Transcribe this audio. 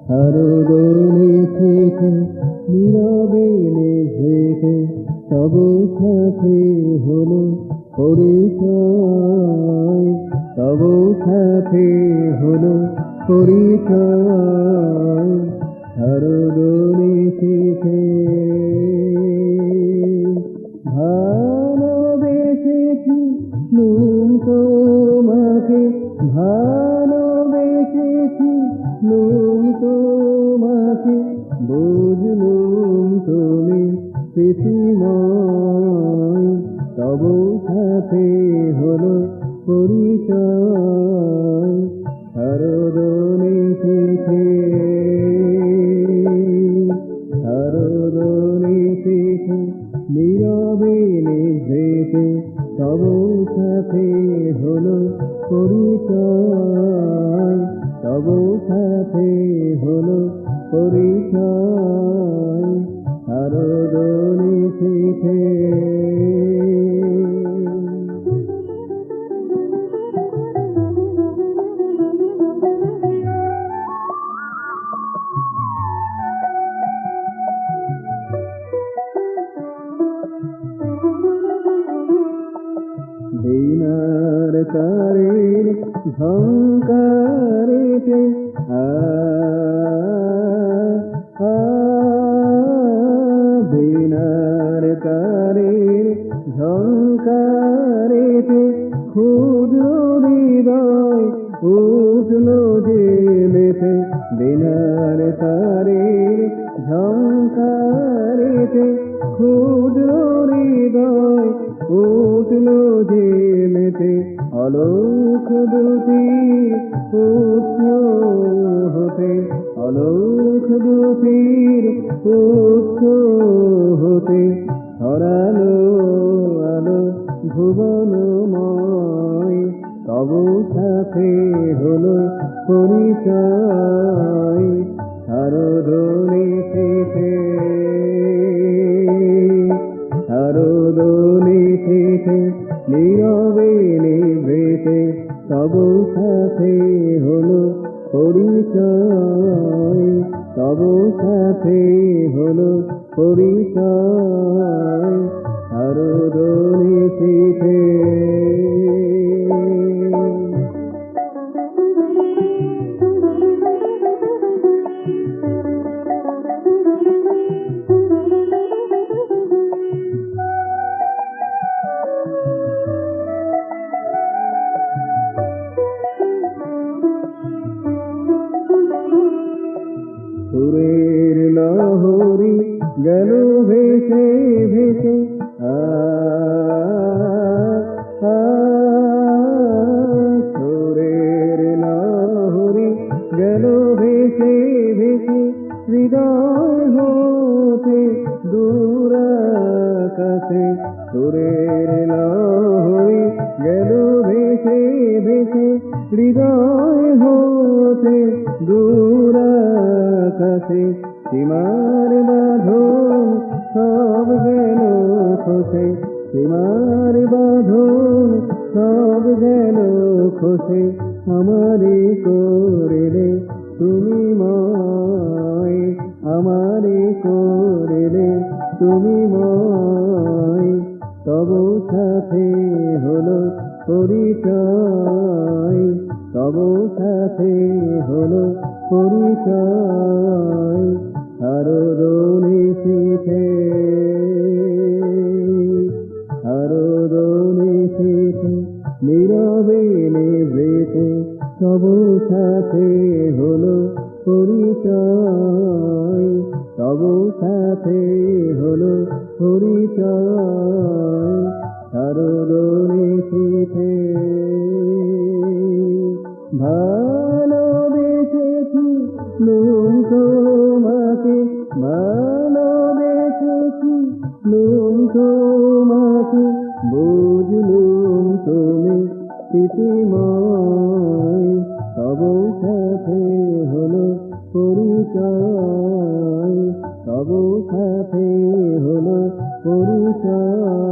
আরো দোলে থেকে নীরবে নিভৃতে তব সাথে হলো পরিচয়, তব সাথে হলো পরিচয়। আরো দোলে থেকে ভালোবেসেছি নুন তোমাকে, ভালোবেসেছি নুন তোমাকে, বুঝলুম তুমি প্রীতিময়, তব সাথে হলো পরিচয়। আরো দোলে থেকে আরো দোলে থেকে নীরবে নিভৃতে তব সাথে হলো পরিচয়, তব সাথে হলো পরিচয়। আরো দোলে থেকে দিনার তারের ঝংকারেতে দিনার তারের ঝংকারেতে ক্ষুদ্র হৃদয় উঠল জেলেতে, দিনার তারের ঝংকারেতে ক্ষুদ্র হৃদয় উঠল জেলেতে। অলোক দুটির উৎস হতে, অলোক দুটির উৎস হতে ছড়ালো আলো ভুবনময়, তব সাথে হলো পরিচয়। আরো দোলে থেকে আরো দোলে থেকে নীরবে নিভৃতে তব সাথে হলো পরিচয়, তব সাথে হলো পরিচয়। আরো দোলে থেকে সুরের লহরী গেল ভেসে ভেসে সুরের লহরী গেল ভেসে ভেসে হৃদয় হতে দূর আকাশে, সুরের লহরী গেল ভেসে ভেসে হৃদয় হতে দূর আকাশে। সীমার বাঁধন সব গেল খসে, সীমার বাঁধন সব গেল খসে, আমারে করিলে তুমি ময়, আমারে করিলে তুমি ময়, তব সাথে হলো পরিচয়, তব সাথে হলো পরিচয়। আরো দোলে থেকে আরো দোলে থেকে নীরবে নিভৃতে তব সাথে হলো পরিচয়, তব সাথে হলো পরিচয়। আরো দোলে থেকে ভালোবেসেছি নুন তোমাকে, ভালোবেসেছি নুন তোমাকে, বুঝলুম তুমি প্রীতিময়, তব সাথে হলো পরিচয়, তব সাথে হলো পরিচয়।